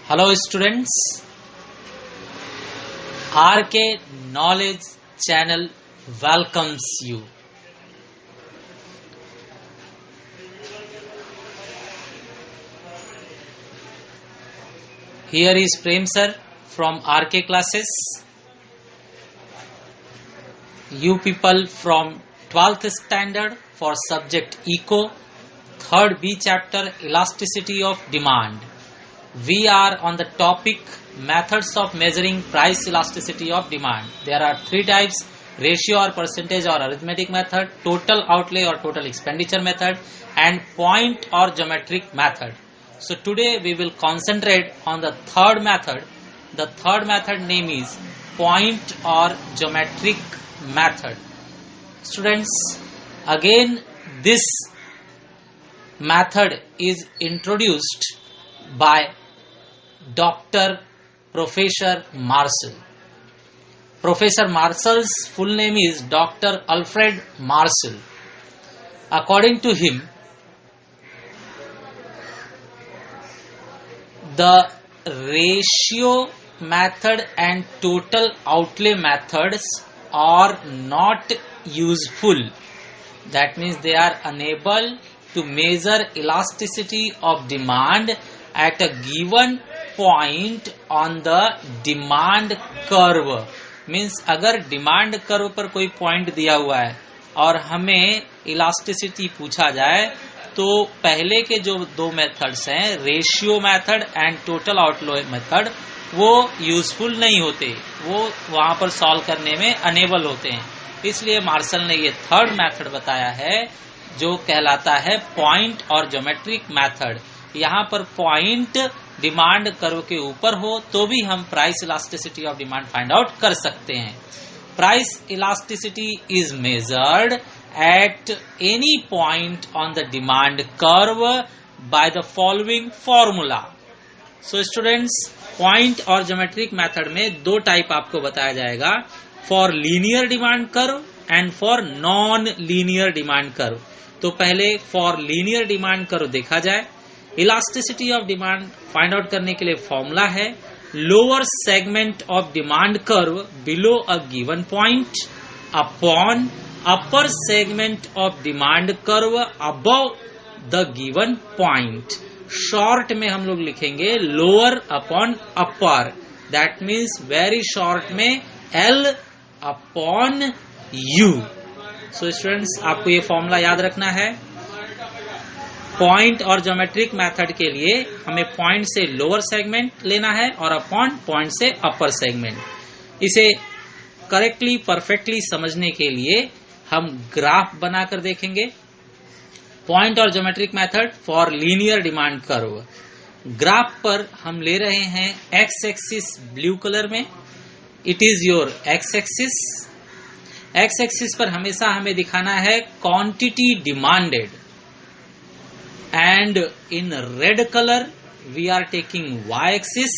Hello students, RK Knowledge Channel welcomes you. Here is Prem sir from RK classes. You people from 12th standard for subject Eco, 3rd B chapter Elasticity of Demand. We are on the topic methods of measuring price elasticity of demand. There are 3 types: ratio or percentage or arithmetic method, total outlay or total expenditure method, and point or geometric method. So today we will concentrate on the third method. The third method name is point or geometric method. Students, again this method is introduced by Dr. Professor Marshall. Professor Marshall's full name is Dr. Alfred Marshall. According to him, the ratio method and total outlay methods are not useful. That means they are unable to measure elasticity of demand at a given point on the demand curve. Means अगर demand curve पर कोई point दिया हुआ है और हमें elasticity पूछा जाए तो पहले के जो 2 मेथड्स हैं, ratio method and total outlay method, वो यूजफुल नहीं होते, वो वहां पर सॉल्व करने में अनेबल होते हैं. इसलिए मार्शल ने ये थर्ड मेथड बताया है जो कहलाता है पॉइंट और ज्योमेट्रिक मेथड. यहाँ पर पॉइंट डिमांड कर्व के ऊपर हो तो भी हम price elasticity of demand find out कर सकते हैं. Price elasticity is measured at any point on the demand curve by the following formula. So students, point और ज्योमेट्रिक मेथड में 2 टाइप आपको बताया जाएगा, for linear demand curve and for non linear demand curve. तो पहले for linear demand curve देखा जाए. Elasticity of demand find out करने के लिए फॉर्मूला है lower segment of demand curve below a given point upon upper segment of demand curve above the given point. Short में हम लोग लिखेंगे lower upon upper. That means very short में L upon U. So students, आपको ये formula याद रखना है. पॉइंट और ज्योमेट्रिक मेथड के लिए हमें पॉइंट से लोअर सेगमेंट लेना है और अपॉन पॉइंट से अपर सेगमेंट. इसे करेक्टली परफेक्टली समझने के लिए हम ग्राफ बनाकर देखेंगे. पॉइंट और geometric method for linear demand curve. Graph पर हम ले रहे हैं एक्स एक्सिस ब्लू कलर में. It is your X axis. X axis पर हमेशा हमें दिखाना है quantity demanded, and in red colour we are taking Y axis.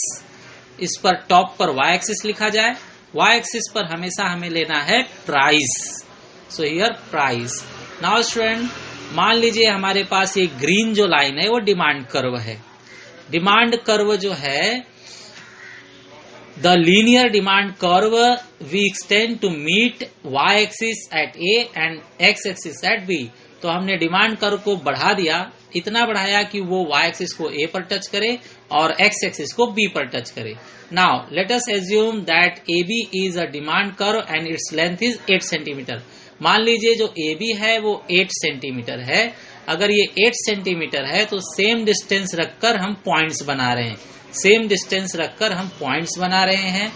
इस पर टॉप पर वाई एक्सिस लिखा जाए. वाई एक्सिस पर हमेशा हमें लेना है price. So here price. Now student, मान लीजिए हमारे पास ये ग्रीन जो लाइन है वो डिमांड कर्व है. डिमांड कर्व जो है, the linear demand curve we extend to meet Y axis at A and X axis at B. तो हमने डिमांड कर्व को बढ़ा दिया, इतना बढ़ाया कि वो वाई एक्सिस को ए पर टच करे और एक्स एक्सिस को बी पर टच करे. Now let us assume that A B is a demand curve and its length is 8 centimetre. मान लीजिए जो ए बी है वो 8 सेंटीमीटर है. अगर ये 8 सेंटीमीटर है तो सेम डिस्टेंस रखकर हम पॉइंट्स बना रहे हैं. सेम डिस्टेंस रखकर हम पॉइंट्स बना रहे हैं.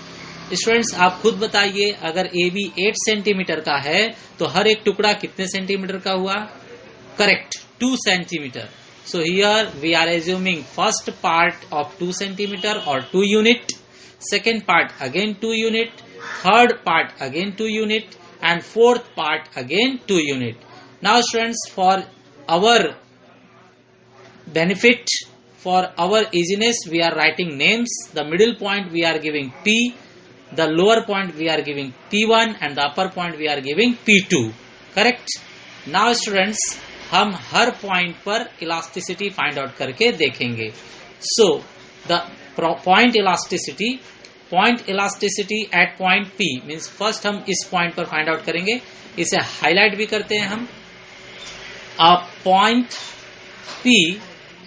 स्टूडेंट्स, आप खुद बताइए, अगर ए बी 8 सेंटीमीटर का है तो हर एक टुकड़ा कितने सेंटीमीटर का हुआ? Correct, 2 centimetre. So here we are assuming first part of 2 centimetre और 2 unit, second part again 2 unit, third part again 2 unit, and fourth part again 2 unit. Now students, for our benefit, for our easiness, we are writing names. The middle point we are giving P, the lower point we are giving P1, and the upper point we are giving P2. Correct. Now students, हम हर point पर elasticity find out करके देखेंगे। So the point elasticity at point P means first हम इस point पर find out करेंगे, इसे हाईलाइट भी करते हैं हम। Point P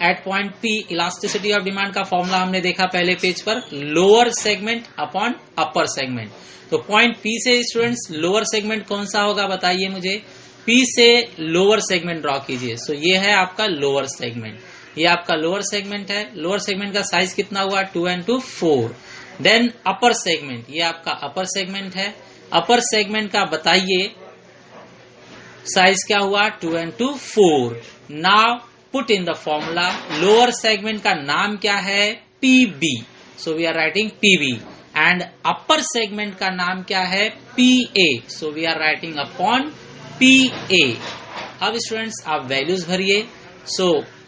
at point P elasticity of demand का फॉर्मूला हमने देखा पहले पेज पर, lower segment upon upper segment. तो पॉइंट P से स्टूडेंट्स लोअर सेगमेंट कौन सा होगा बताइए मुझे। P से लोअर सेगमेंट ड्रॉ कीजिए। सो ये है आपका लोअर सेगमेंट, ये आपका लोअर सेगमेंट है। लोअर सेगमेंट का साइज कितना हुआ, 2 and 2 4। देन अपर सेगमेंट, ये आपका अपर सेगमेंट है। अपर सेगमेंट का बताइए साइज क्या हुआ, 2 and 2 4। Now put in the formula, lower segment का नाम क्या है, PB। So we are writing PB। And upper segment का नाम क्या है, PA। So we are writing upon PA। अब स्टूडेंट्स आप वैल्यूज भरिए। So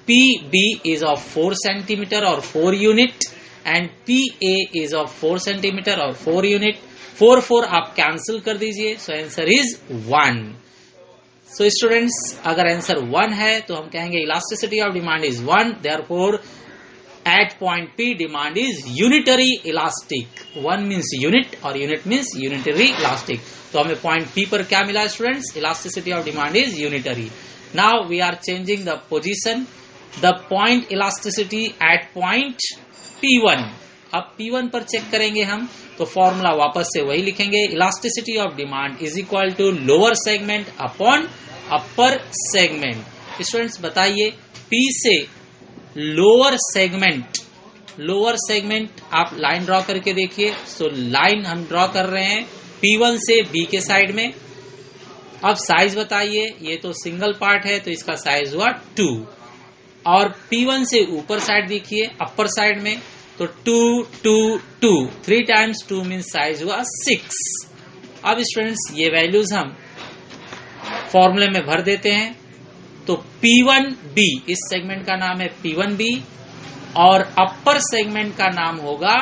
PB is of 4 centimetre और 4 unit and PA is of 4 centimetre और 4 यूनिट। 4 4 आप कैंसिल कर दीजिए। So answer is 1। So students, अगर आंसर 1 है तो हम कहेंगे elasticity of demand is 1, therefore at point P demand is unitary elastic. 1 means unit और यूनिट मीन्स यूनिटरी इलास्टिक। तो हमें पॉइंट P पर क्या मिला students, elasticity of demand is unitary. Now we are changing the position, the point elasticity at point P1। अब P1 पर check करेंगे हम, तो फॉर्मूला वापस से वही लिखेंगे, elasticity of demand is equal to lower segment upon upper segment. Students बताइए, P से लोअर सेगमेंट आप लाइन ड्रॉ करके देखिए। सो लाइन हम ड्रॉ कर रहे हैं P1 से B के साइड में। अब साइज बताइए, ये तो सिंगल पार्ट है तो इसका साइज हुआ 2। और P1 से ऊपर साइड देखिए, अपर साइड में, तो 2 2 2 3 टाइम्स 2 मीन्स साइज हुआ 6। अब स्टूडेंट्स ये वैल्यूज हम फॉर्मूले में भर देते हैं। तो P1B, इस सेगमेंट का नाम है P1B और अपर सेगमेंट का नाम होगा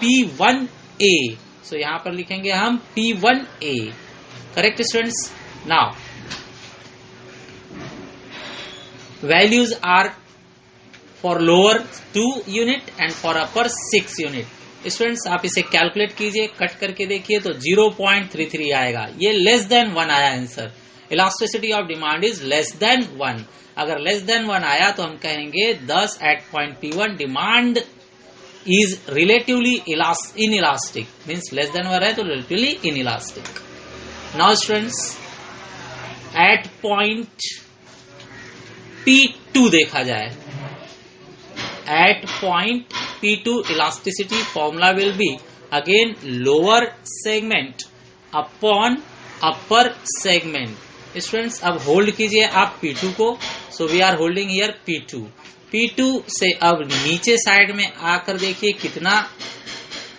P1A। सो यहां पर लिखेंगे हम P1A। Correct students. Now values are for lower 2 unit and for upper 6 unit. Students आप इसे कैलकुलेट कीजिए, कट करके देखिए तो 0.33 आएगा। ये लेस देन 1 आया answer. Elasticity of demand is less than 1। अगर लेस देन 1 आया तो हम कहेंगे 10 at point P1 demand is relatively inelastic. Means less than 1 है तो relatively inelastic. Now students at point P2 देखा जाए, at point P2 elasticity formula will be again lower segment upon upper segment. Students अब hold कीजिए आप P2 को। So we are holding here P2। P2 से अब नीचे साइड में आकर देखिए कितना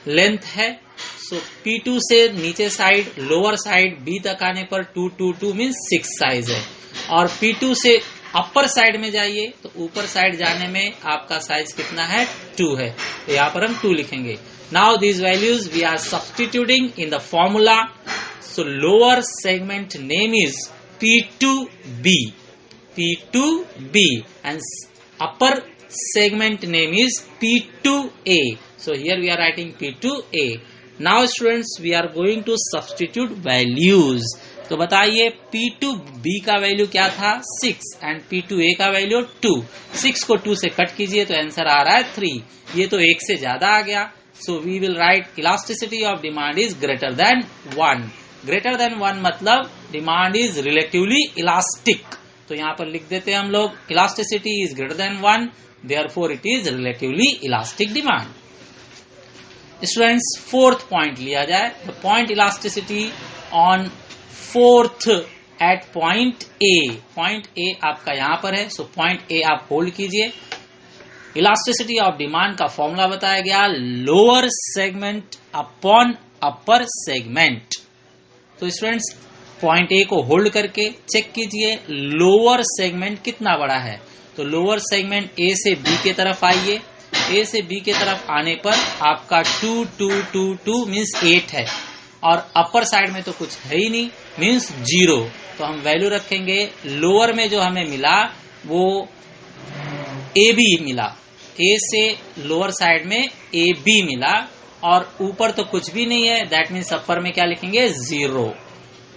लेंथ है। सो P2 से नीचे साइड लोअर साइड B तक आने पर 2 2 2 मीन्स 6 साइज है। और P2 से अपर साइड में जाइए तो ऊपर साइड जाने में आपका साइज कितना है, 2 है। तो यहाँ पर हम 2 लिखेंगे। Now these values we are substituting in the formula. So lower segment name is P2B and upper segment name is P2A. So here we are writing P2A. Now students we are going to substitute values. तो बताइए P2B का value क्या था, 6 and P2A का value 2। 6 को 2 से cut कीजिए तो आंसर आ रहा है 3। ये तो 1 से ज्यादा आ गया। So we will write elasticity of demand is greater than 1। Greater than 1 मतलब डिमांड इज रिलेटिवली इलास्टिक। तो यहाँ पर लिख देते हैं हम लोग elasticity is greater than 1, therefore it is relatively elastic demand. Students fourth point लिया जाए, the point elasticity on fourth at point A. Point A आपका यहां पर है। सो पॉइंट ए आप होल्ड कीजिए। इलास्टिसिटी ऑफ डिमांड का फॉर्मूला बताया गया, lower segment upon upper segment. तो स्टूडेंट्स पॉइंट ए को होल्ड करके चेक कीजिए लोअर सेगमेंट कितना बड़ा है। तो लोअर सेगमेंट ए से बी के तरफ आइए। ए से बी के तरफ आने पर आपका 2 2 2 2 मीन्स 8 है और अपर साइड में तो कुछ है ही नहीं मीन्स 0। तो हम वैल्यू रखेंगे। लोअर में जो हमें मिला वो ए बी मिला, ए से लोअर साइड में ए बी मिला, और ऊपर तो कुछ भी नहीं है, दैट मीन्स अपर में क्या लिखेंगे 0।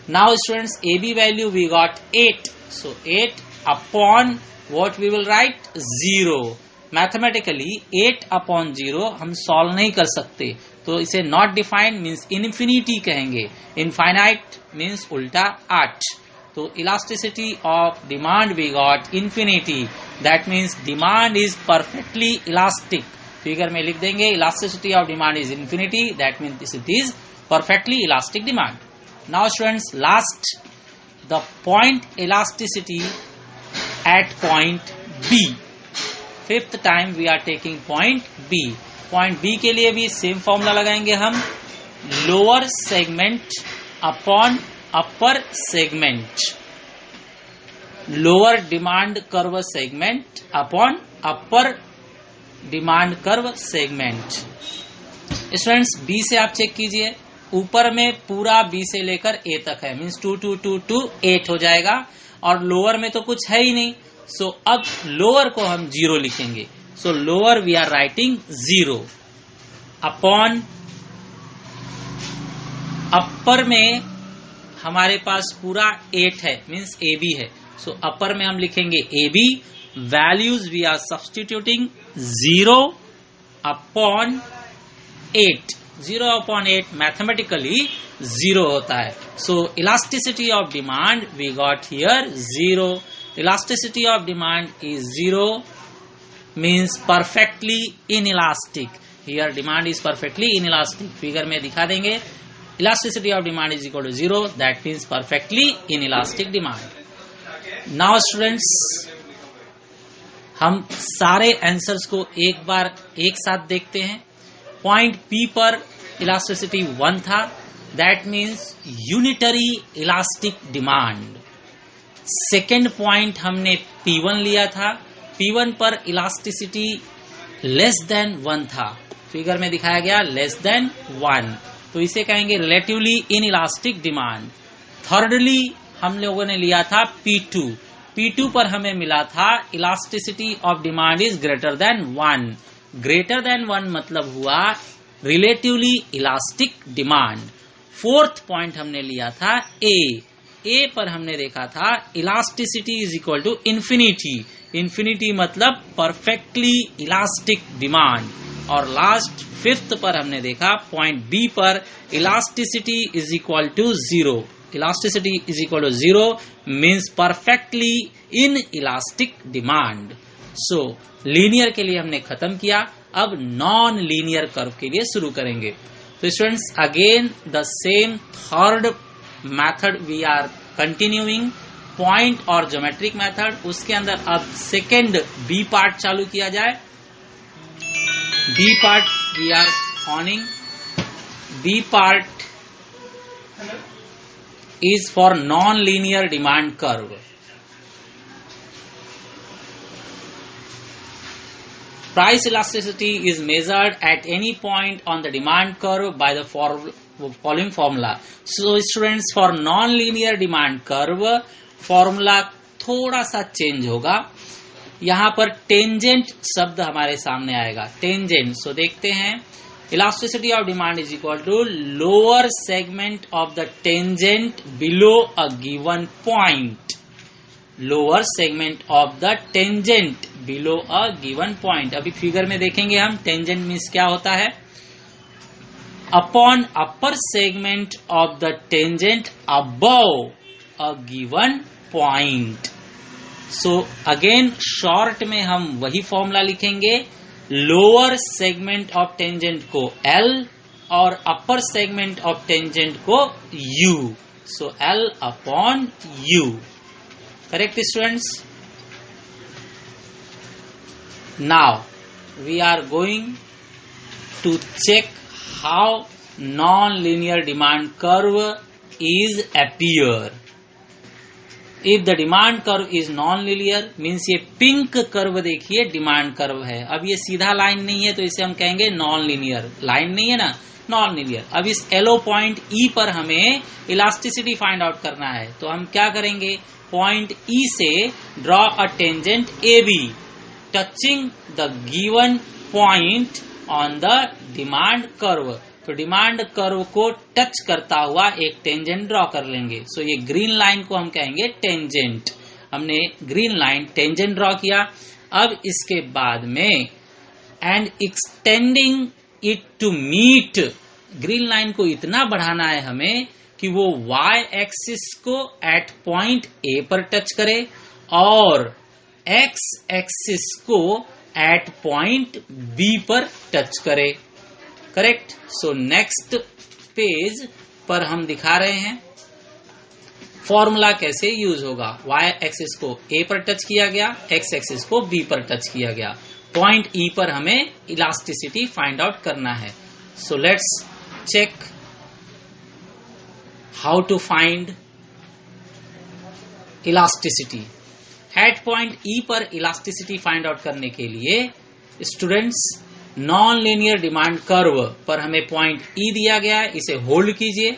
Now students A B value we got 8, so 8 upon what we will write 0। Mathematically 8 upon 0 हम सॉल्व नहीं कर सकते, तो इसे नॉट डिफाइंड मीन्स इन्फिनिटी कहेंगे, इनफाइनाइट मीन्स उल्टा 8। तो elasticity of demand we got infinity, that means demand is perfectly elastic. Figure में लिख देंगे elasticity of demand is infinity, that means it is perfectly elastic demand. Now students last the point elasticity at point B, fifth time we are taking point B। Point B के लिए भी same formula लगाएंगे हम, lower segment upon upper segment, lower demand curve segment upon upper demand curve segment. Students B से आप check कीजिए, ऊपर में पूरा B से लेकर A तक है, मीन्स 2 2 2 2 8 हो जाएगा, और लोअर में तो कुछ है ही नहीं, सो अब लोअर को हम 0 लिखेंगे। So lower we are writing 0 upon upper में हमारे पास पूरा 8 है, मीन्स ए बी है, सो अपर में हम लिखेंगे A B. Values we are substituting 0 upon 8, 0 upon 8 mathematically 0 होता है। So elasticity of demand we got here 0। Elasticity of demand is 0 means perfectly inelastic. Here demand is perfectly inelastic, figure में दिखा देंगे। Elasticity of demand is equal to 0, that means perfectly inelastic demand. Now students हम सारे answers को एक बार एक साथ देखते हैं। पॉइंट P पर इलास्टिसिटी 1 था, that means unitary elastic demand. Second point हमने P1 लिया था, P1 पर इलास्टिसिटी लेस देन 1 था, फिगर में दिखाया गया लेस देन 1, तो इसे कहेंगे relatively inelastic demand. Thirdly हम लोगों ने लिया था P2, P2 पर हमें मिला था elasticity of demand is greater than 1। Greater than 1 मतलब हुआ relatively elastic demand. Fourth point हमने लिया था ए पर हमने देखा था elasticity is equal to infinity, infinity मतलब परफेक्टली इलास्टिक डिमांड। और लास्ट फिफ्थ पर हमने देखा पॉइंट बी पर elasticity is equal to 0, elasticity is equal to 0 means perfectly inelastic demand. So linear के लिए हमने खत्म किया, अब नॉन लीनियर कर्व के लिए शुरू करेंगे। तो students again the same third method we are continuing, point और ज्योमेट्रिक मेथड। उसके अंदर अब सेकेंड बी पार्ट चालू किया जाए। B part we are owning, B part is for non linear demand curve. Price elasticity is measured at any point on the demand curve by the following formula. So students, for non-linear demand curve formula थोड़ा सा change होगा, यहाँ पर tangent शब्द हमारे सामने आएगा, tangent. So देखते हैं, elasticity of demand is equal to lower segment of the tangent below a given point, lower segment of the tangent below a given point. अभी फिगर में देखेंगे हम टेंजेंट मीन्स क्या होता है, upon upper segment of the tangent above a given point. So again short में हम वही फॉर्मूला लिखेंगे, लोअर सेगमेंट ऑफ टेंजेंट को L और अपर सेगमेंट ऑफ टेंजेंट को U। So L upon U। Correct students? Now we are going to check how non-linear demand curve is appear. If the demand curve is non-linear means ये pink curve देखिए demand curve है। अब ये सीधा line नहीं है तो इसे हम कहेंगे नॉन लीनियर। लाइन नहीं है ना, नॉन लीनियर। अब इस एलो पॉइंट ई पर हमें इलास्टिसिटी फाइंड आउट करना है, तो हम क्या करेंगे, पॉइंट ई से draw a tangent A B touching the given point on the demand curve. तो डिमांड कर्व को टच करता हुआ एक टेंजेंट ड्रॉ कर लेंगे। सो ये ग्रीन लाइन को हम कहेंगे टेंजेंट। हमने ग्रीन लाइन टेंजेंट ड्रॉ किया। अब इसके बाद में and extending it to meet, green line को इतना बढ़ाना है हमें कि वो y एक्सिस को एट पॉइंट ए पर टच करे और x एक्सिस को एट पॉइंट बी पर टच करे। करेक्ट। सो नेक्स्ट पेज पर हम दिखा रहे हैं फॉर्मूला कैसे यूज होगा। y एक्सिस को a पर टच किया गया, x एक्सिस को b पर टच किया गया, पॉइंट E पर हमें इलास्टिसिटी फाइंड आउट करना है। So let's check how to find elasticity. At point E पर इलास्टिसिटी फाइंड आउट करने के लिए students non linear demand curve पर हमें पॉइंट E दिया गया है, इसे होल्ड कीजिए।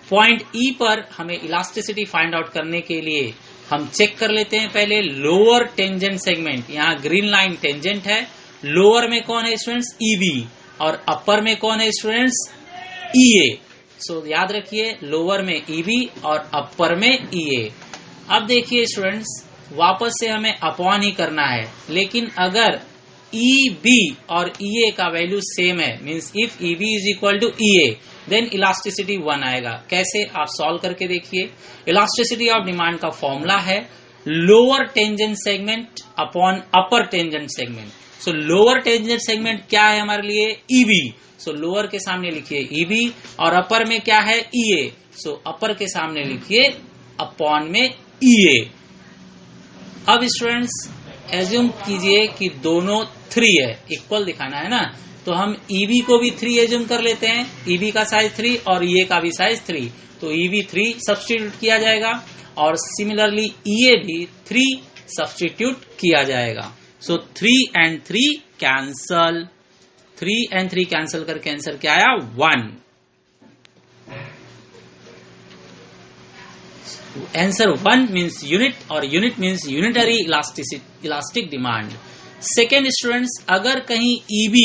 पॉइंट E पर हमें इलास्टिसिटी फाइंड आउट करने के लिए हम चेक कर लेते हैं पहले लोअर टेंजेंट सेगमेंट। यहाँ ग्रीन लाइन टेंजेंट है, लोअर में कौन है स्टूडेंट्स, EB, और अपर में कौन है स्टूडेंट्स, EA। सो याद रखिए लोअर में EB और अपर में EA। अब देखिए स्टूडेंट्स वापस से हमें अपॉन ही करना है, लेकिन अगर EB और EA का वैल्यू सेम है, means if EB is equal to EA then elasticity 1 आएगा। कैसे, आप सॉल्व करके देखिए। इलास्टिसिटी ऑफ डिमांड का फॉर्मूला है lower tangent segment upon upper tangent segment. So lower tangent segment क्या है हमारे लिए, EB। सो लोअर के सामने लिखिए EB और अपर में क्या है, EA। सो अपर के सामने लिखिए अपॉन में EA। अब स्टूडेंट्स एज्यूम कीजिए कि दोनों 3 है, इक्वल दिखाना है ना, तो हम EB को भी 3 एज्यूम कर लेते हैं। EB का साइज 3 और EA का भी साइज 3, तो EB 3 सब्स्टिट्यूट किया जाएगा और सिमिलरली EA भी 3 सब्स्टिट्यूट किया जाएगा। सो 3 and 3 कैंसल, 3 and 3 कैंसल करके आंसर क्या आया, 1। आंसर 1 मीन्स यूनिट और unit means unitary elastic demand. Second students, अगर कहीं EB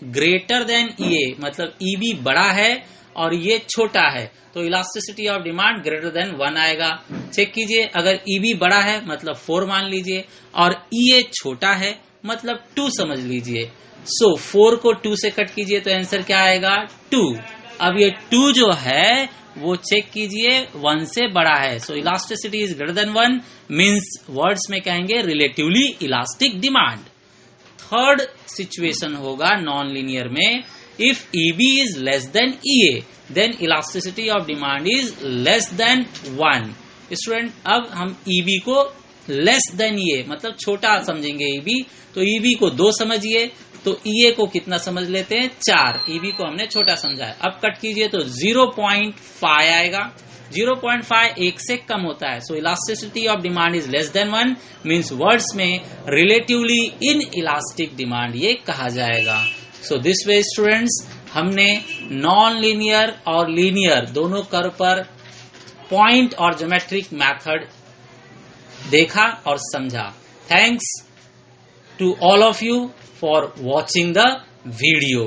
ग्रेटर देन EA, मतलब EB बड़ा है और ये छोटा है, तो elasticity of demand greater than 1 आएगा। चेक कीजिए, अगर EB बड़ा है मतलब 4 मान लीजिए और EA छोटा है मतलब 2 समझ लीजिए। सो 4 को 2 से कट कीजिए तो आंसर क्या आएगा, 2। अब ये 2 जो है वो चेक कीजिए 1 से बड़ा है। So elasticity is greater than 1 means words में कहेंगे relatively elastic demand. Third situation होगा नॉन लीनियर में, if EB is less than EA then elasticity of demand is less than 1। Student अब हम EB को लेस देन EA मतलब छोटा समझेंगे EB, तो EB को 2 समझिए, तो EA को कितना समझ लेते हैं, 4। EB को हमने छोटा समझा है। अब कट कीजिए तो 0.5 आएगा। 0.5 1 से कम होता है। So elasticity of demand is less than 1 means words में रिलेटिवली इन इलास्टिक डिमांड ये कहा जाएगा। सो दिस वे स्टूडेंट्स हमने नॉन लीनियर और लीनियर दोनों कर्व पर पॉइंट और ज्योमेट्रिक मेथड देखा और समझा। Thanks to all of you for watching the video.